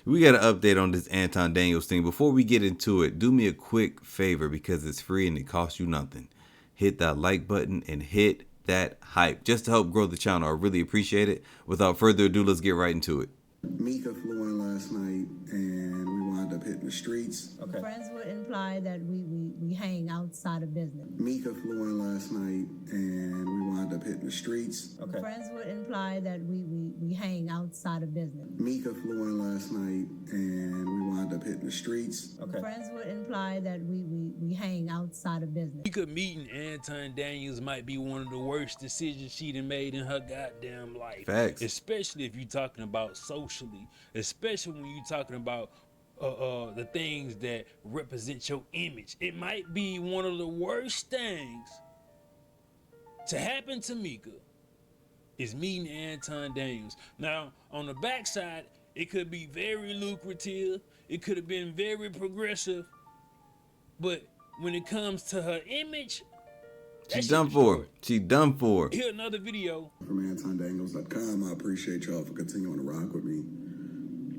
We got an update on this Anton Daniels thing. Before we get into it, do me a quick favor because it's free and it costs you nothing. Hit that like button and hit that hype just to help grow the channel. I really appreciate it. Without further ado, let's get right into it. Micca flew in last night and we wound up hitting the streets. Okay. Friends would imply that we hang outside of business. Micca flew in last night and we wound up hitting the streets. Okay. Friends would imply that we hang outside of business. Micca flew in last night and we wound up hitting the streets. Okay. Friends would imply that we hang outside of business. Micca meeting Anton Daniels might be one of the worst decisions she done made in her goddamn life. Facts. Especially if you're talking about socially, especially when you're talking about the things that represent your image. It might be one of the worst things to happen to Micca is meeting Anton Daniels. Now, on the backside, it could be very lucrative. It could have been very progressive. But when it comes to her image, She done for. She done for. Here another video From AntonDaniels.com, I appreciate y'all for continuing to rock with me.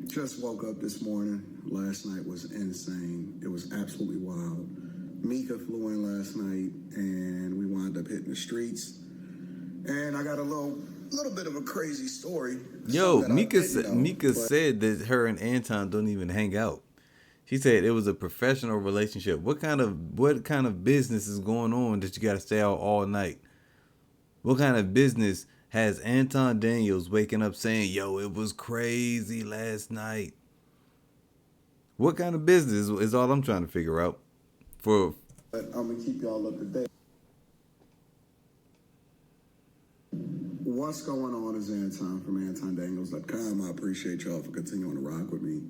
Just woke up this morning. Last night was insane. It was absolutely wild. Micca flew in last night and we wound up hitting the streets. And I got a little bit of a crazy story. Yo, Micca Micca said that her and Anton don't even hang out. She said it was a professional relationship. What kind of business is going on that you got to stay out all night? What kind of business has Anton Daniels waking up saying, "Yo, it was crazy last night"? What kind of business is all I'm trying to figure out? But I'm gonna keep y'all up to date. What's going on is Anton from AntonDaniels.com. I appreciate y'all for continuing to rock with me.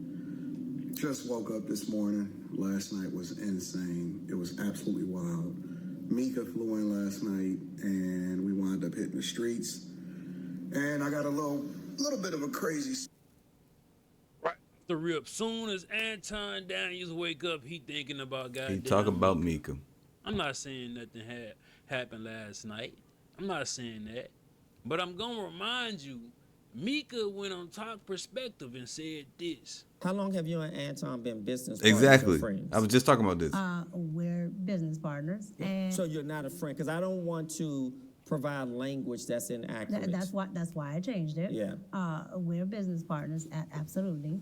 Just woke up this morning. Last night was insane. It was absolutely wild. Micca flew in last night and we wound up hitting the streets. And I got a little bit of a crazy. right the rip. Soon as Anton Daniels wake up, he thinking about goddamn. He talk about Micca. I'm not saying nothing happened last night. I'm not saying that. But I'm gonna remind you, Micca went on Talk Perspective and said this. How long have you and Anton been business partners Exactly. and friends? I was just talking about this. We're business partners, and So you're not a friend, because I don't want to provide language that's inaccurate. that's why I changed it. Yeah. We're business partners, absolutely.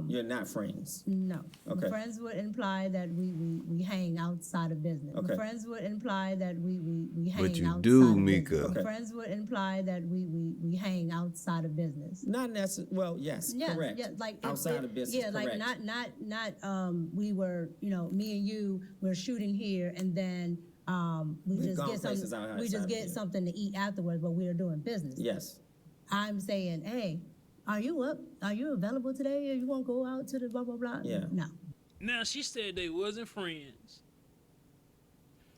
You're not friends. No. Okay. Friends would imply that we hang outside of business. Okay. Friends would imply that we hang But you outside do, of Micca. business. Okay. Friends would imply that we hang outside of business. Not necessarily. Well, yes, correct. Yeah, like outside of business. Yeah, like correct. not we were, me and you we're shooting here, and then we We've just gone get places something. We outside just of get here. something to eat afterwards, but we are doing business. Yes. I'm saying, hey, are you up? Are you available today? Or you want to go out to the blah blah blah? Yeah. No. Now she said they wasn't friends.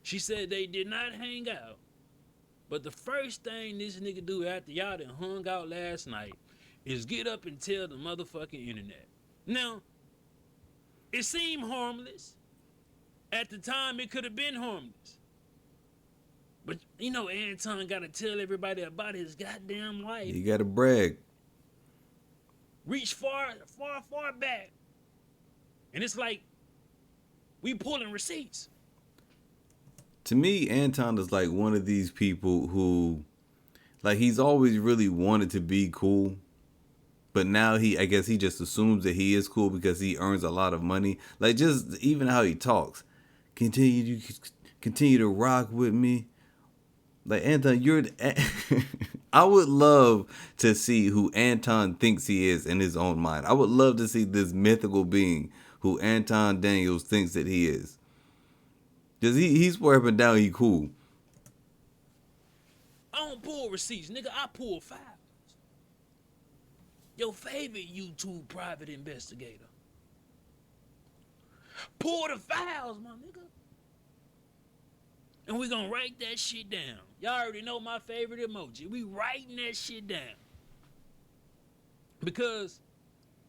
She said they did not hang out. But the first thing this nigga do after y'all done hung out last night is get up and tell the motherfucking internet. Now, it seemed harmless. At the time, it could have been harmless. But, Anton got to tell everybody about his goddamn life. You got to brag. Reach far back. And it's like, we pulling receipts. To me, Anton is like one of these people who, like, he's always really wanted to be cool. But now I guess he just assumes that he is cool because he earns a lot of money. Like, just even how he talks. Continue to rock with me. Like, Anton, I would love to see who Anton thinks he is in his own mind. I would love to see this mythical being who Anton Daniels thinks that he is. Because he's swear up and down he cool. I don't pull receipts, nigga. I pull files. Your favorite YouTube private investigator. Pull the files, my nigga. And we gonna write that shit down. Y'all already know my favorite emoji. We writing that shit down. Because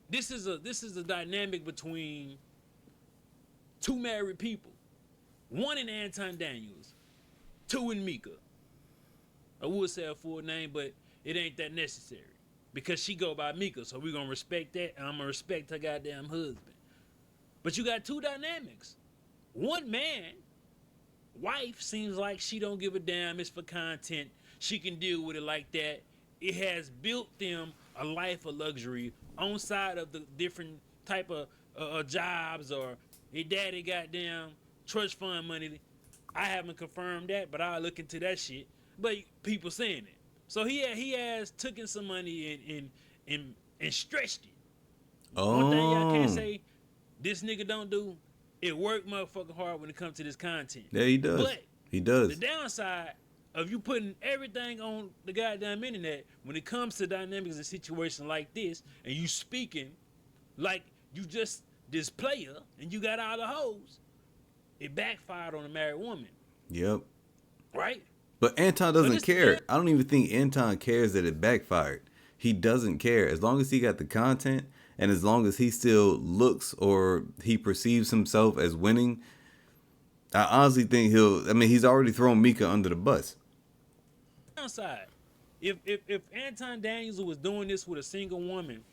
this is a dynamic between two married people. One in Anton Daniels, two in Micca. I would say a full name, but it ain't that necessary. because she go by Micca. So we're gonna respect that, and I'm gonna respect her goddamn husband. But you got two dynamics. One man, wife seems like she don't give a damn. It's for content. She can deal with it like that. It has built them a life of luxury on side of the different type of jobs, or your daddy goddamn trust fund money. I haven't confirmed that, but I'll look into that shit. But people saying it. So he has taken some money and stretched it. One thing y'all can't say this nigga don't do, it work motherfucking hard when it comes to this content. Yeah, he does. But he does. the downside of you putting everything on the goddamn internet, when it comes to dynamics and situations like this, and you speaking like you just this player and you got all the hoes, it backfired on a married woman. Yep. Right? But Anton So doesn't this- care. I don't even think Anton cares that it backfired. He doesn't care. As long as he got the content, and as long as he still looks or he perceives himself as winning, I honestly think he's already thrown Micca under the bus. Downside, if Anton Daniels was doing this with a single woman,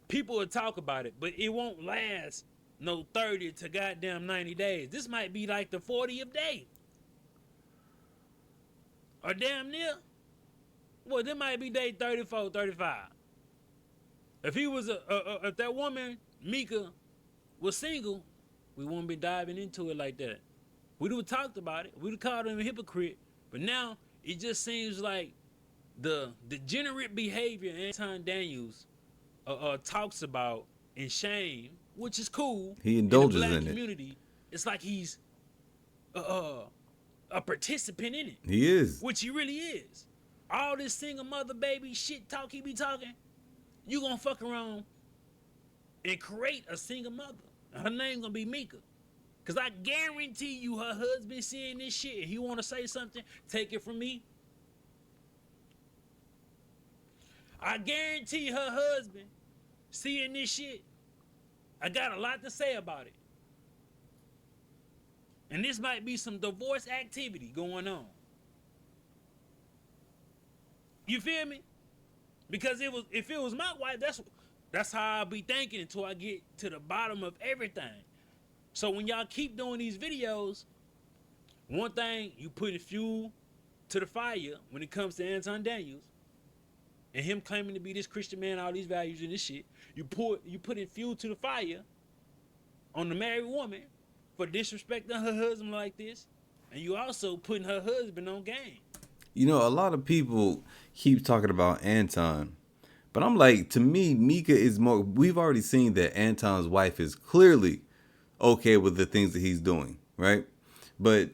people would talk about it, but it won't last no 30 to goddamn 90 days. This might be like the 40th day. Or damn near. Well, there might be day 34, 35. If he was if that woman, Micca, was single, we wouldn't be diving into it like that. We'd have talked about it. We'd have called him a hypocrite. But now it just seems like the degenerate behavior Anton Daniels talks about in shame, which is cool. He indulges in the in black it. community. It's like he's a participant in it. He is. Which he really is. All this single mother baby shit talk he be talking, you gonna fuck around and create a single mother. Her name gonna be Micca. Cause I guarantee you her husband seeing this shit and he wanna say something, take it from me. I guarantee her husband seeing this shit, I got a lot to say about it. And this might be some divorce activity going on. You feel me? Because if it was my wife, that's how I'll be thinking until I get to the bottom of everything. So when y'all keep doing these videos, one thing, you putting fuel to the fire when it comes to Anton Daniels and him claiming to be this Christian man, all these values and this shit. You putting fuel to the fire on the married woman for disrespecting her husband like this, and you also putting her husband on game. You know, a lot of people keep talking about Anton, but I'm like, to me, Micca is more. We've already seen that Anton's wife is clearly okay with the things that he's doing, right? But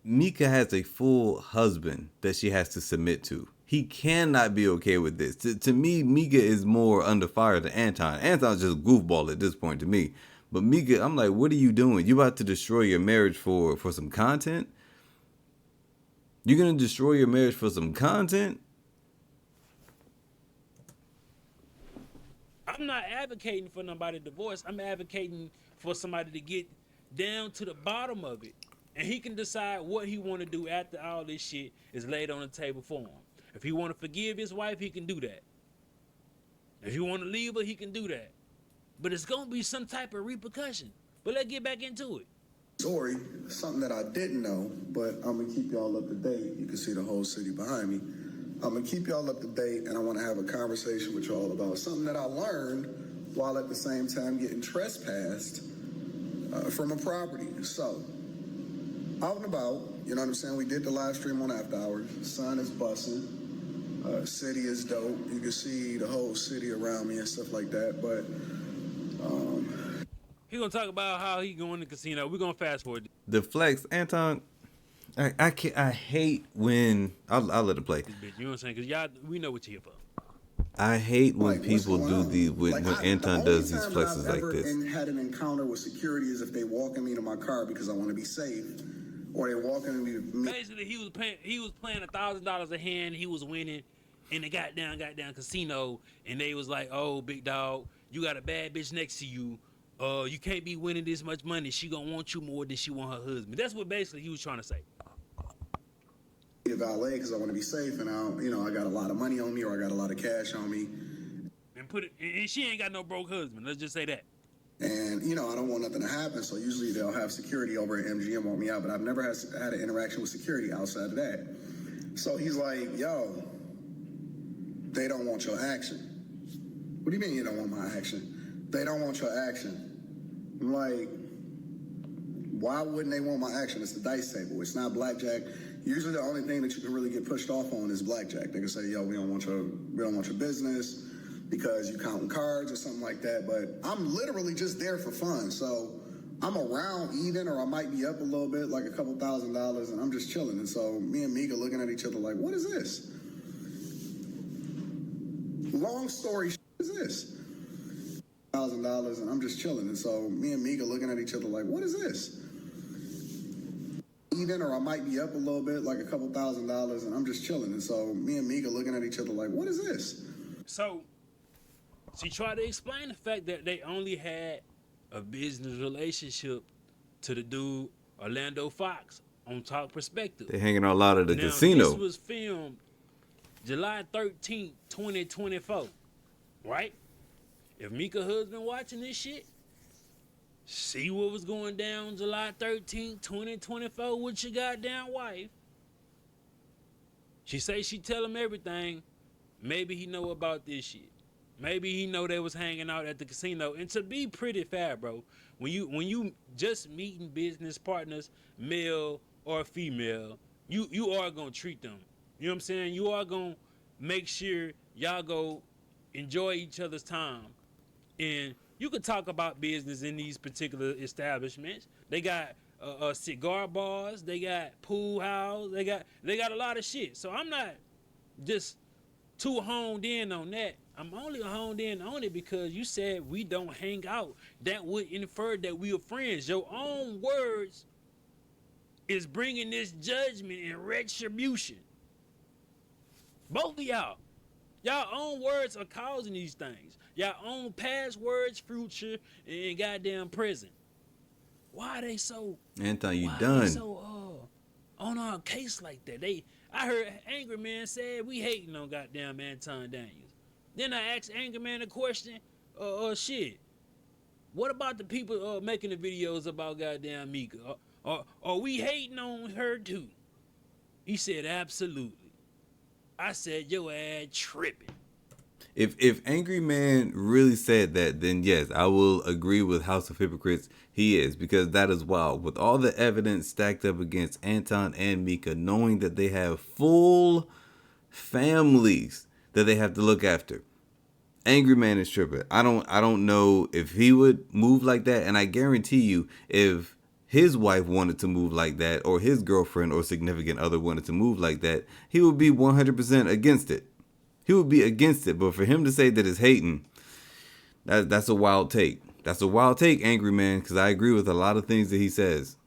Micca has a full husband that she has to submit to. He cannot be okay with this. To me, Micca is more under fire than Anton. Anton's just goofball at this point to me. But Micca, I'm like, what are you doing? You about to destroy your marriage for some content? You're going to destroy your marriage for some content? I'm not advocating for nobody to divorce. I'm advocating for somebody to get down to the bottom of it. And he can decide what he want to do after all this shit is laid on the table for him. If he want to forgive his wife, he can do that. If he want to leave her, he can do that. But it's going to be some type of repercussion. But let's get back into it. Story, something that I didn't know, but I'm gonna keep y'all up to date. You can see the whole city behind me. I'm gonna keep y'all up to date, and I want to have a conversation with y'all about something that I learned while at the same time getting trespassed from a property. So, out and about, you know what I'm saying? We did the live stream on After Hours. Sun is busting. City is dope. You can see the whole city around me and stuff like that. But He gonna talk about how he going to the casino. We're gonna fast forward. The flex, Anton, I can't, I hate when, I'll let it play. This bitch, you know what I'm saying? Because y'all, we know what you're here for. I hate when like, what's people going do on? these, when Anton does these The only flexes time that like I've ever this. had an encounter with security is if they walking me to my car because I want to be safe, or they walking me to me. Basically, he was playing $1,000 a hand. He was winning in the goddamn casino, and they was like, "Oh, big dog, you got a bad bitch next to you. You can't be winning this much money. She gonna want you more than she want her husband." That's what basically he was trying to say. a valet because I want to be safe, and I got a lot of money on me or I got a lot of cash on me. And she ain't got no broke husband. Let's just say that. And, I don't want nothing to happen, so usually they'll have security over at MG and want me out, but I've never had an interaction with security outside of that. So he's like, yo, they don't want your action. What do you mean you don't want my action? They don't want your action. I'm like, why wouldn't they want my action? It's the dice table. It's not blackjack. Usually the only thing that you can really get pushed off on is blackjack. They can say, yo, we don't want your business because you counting cards or something like that. But I'm literally just there for fun. So I'm around even, or I might be up a little bit, like a couple $1,000, and I'm just chilling. And so me and Micca looking at each other like, what is this? Long story, what is this? $1,000, and I'm just chilling. And so me and Micca looking at each other like, what is this? Even, or I might be up a little bit, like a couple $1,000, and I'm just chilling. And so me and Micca looking at each other like, what is this? So she tried to explain the fact that they only had a business relationship to the dude Orlando Fox on Talk Perspective. They hanging out a lot at the Now, casino. This was filmed July 13th, 2024, right? If Micca husband watching this shit, see what was going down July 13th, 2024 with your goddamn wife. She say she tell him everything. Maybe he know about this shit. Maybe he know they was hanging out at the casino. And to be pretty fair, bro, when you just meeting business partners, male or female, you are gonna treat them. You know what I'm saying? You are gonna make sure y'all go enjoy each other's time. And you could talk about business in these particular establishments. They got cigar bars, they got pool house, they got a lot of shit. So I'm not just too honed in on that. I'm only honed in on it because you said we don't hang out. That would infer that we are friends. Your own words is bringing this judgment and retribution. Both of y'all. Y'all own words are causing these things. Y'all own past words, future, and goddamn present. Why are they so... Anton, you why done. Are they so on our case like that? I heard Angry Man said we hating on goddamn Anton Daniels. Then I asked Angry Man a question. Shit. What about the people making the videos about goddamn Micca? Are we hating on her too? He said absolutely. I said your ass tripping. If Angry Man really said that, then yes, I will agree with House of Hypocrites. He is, because that is wild. With all the evidence stacked up against Anton and Micca, knowing that they have full families that they have to look after, Angry Man is tripping. I don't know if he would move like that, and I guarantee you, if his wife wanted to move like that, or his girlfriend or significant other wanted to move like that, he would be 100% against it. He would be against it. But for him to say that it's hating, that's a wild take. That's a wild take, Angry Man, because I agree with a lot of things that he says.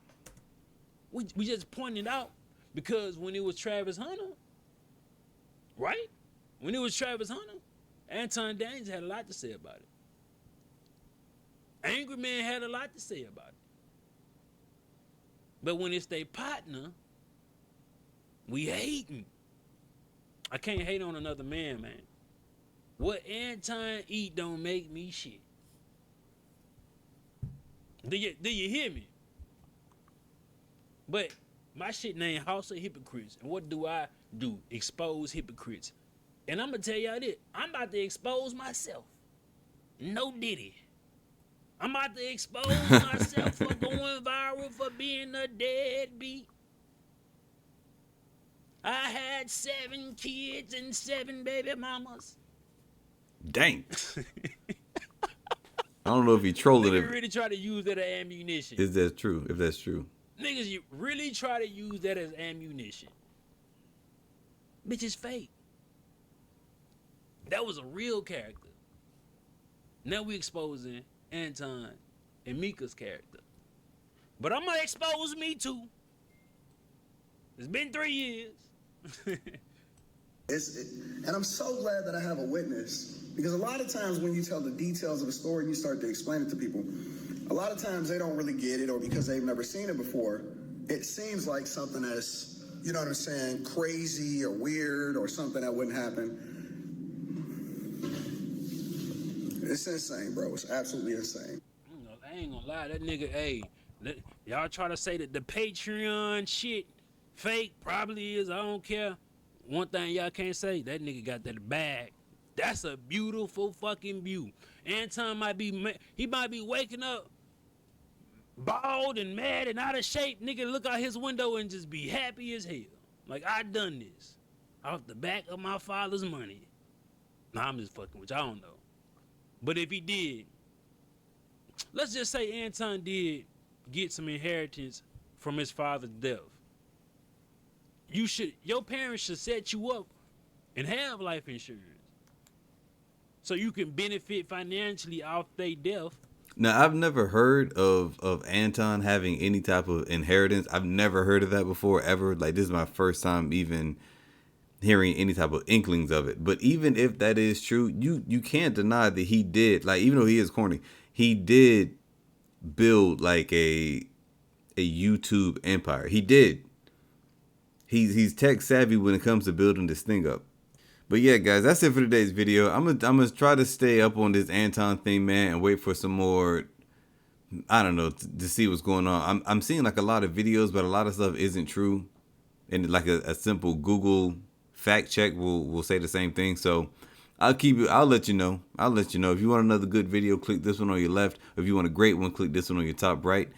We just pointed out because when it was Travis Hunter, right? When it was Travis Hunter, Anton Daniels had a lot to say about it. Angry Man had a lot to say about it. But when it's their partner, we hating. I can't hate on another man. What Anton eat don't make me shit. Do you hear me? But my shit named House of Hypocrites. And what do I do? Expose hypocrites. And I'm going to tell y'all this. I'm about to expose myself. No Diddy. I'm about to expose myself for going viral, for being a deadbeat. I had 7 kids and 7 baby mamas. Dang. I don't know if he trolling Niggas it. really try to use that as ammunition. Is that true? If that's true. Niggas, you really try to use that as ammunition. Bitch, it's fake. That was a real character. Now we exposing Anton and Micca's character. But I'm gonna expose me too. It's been 3 years. And I'm so glad that I have a witness, because a lot of times when you tell the details of a story and you start to explain it to people, a lot of times they don't really get it, or because they've never seen it before, it seems like something that's you know what I'm saying, crazy or weird or something that wouldn't happen. It's insane, bro. It's absolutely insane. I ain't gonna lie, that nigga, hey, y'all try to say that the Patreon shit fake, probably is, I don't care. One thing y'all can't say, that nigga got that bag. That's a beautiful fucking view. Anton might be waking up bald and mad and out of shape. Nigga look out his window and just be happy as hell. Like, I done this off the back of my father's money. Nah, I'm just fucking with you, I don't know. But if he did, let's just say Anton did get some inheritance from his father's death. Your parents should set you up and have life insurance, so you can benefit financially off their death. Now, I've never heard of Anton having any type of inheritance. I've never heard of that before, ever. Like, this is my first time even hearing any type of inklings of it. But even if that is true, you can't deny that he did, like, even though he is corny, he did build like a YouTube empire. He did. He's tech savvy when it comes to building this thing up. But yeah, guys, that's it for today's video. I'm gonna try to stay up on this Anton thing, man, and wait for some more, I don't know, to see what's going on. I'm seeing like a lot of videos, but a lot of stuff isn't true. And like a simple Google fact check will say the same thing. So I'll let you know. If you want another good video, click this one on your left. If you want a great one, click this one on your top right.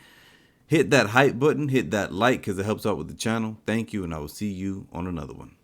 Hit that hype button, hit that like, because it helps out with the channel. Thank you, and I will see you on another one.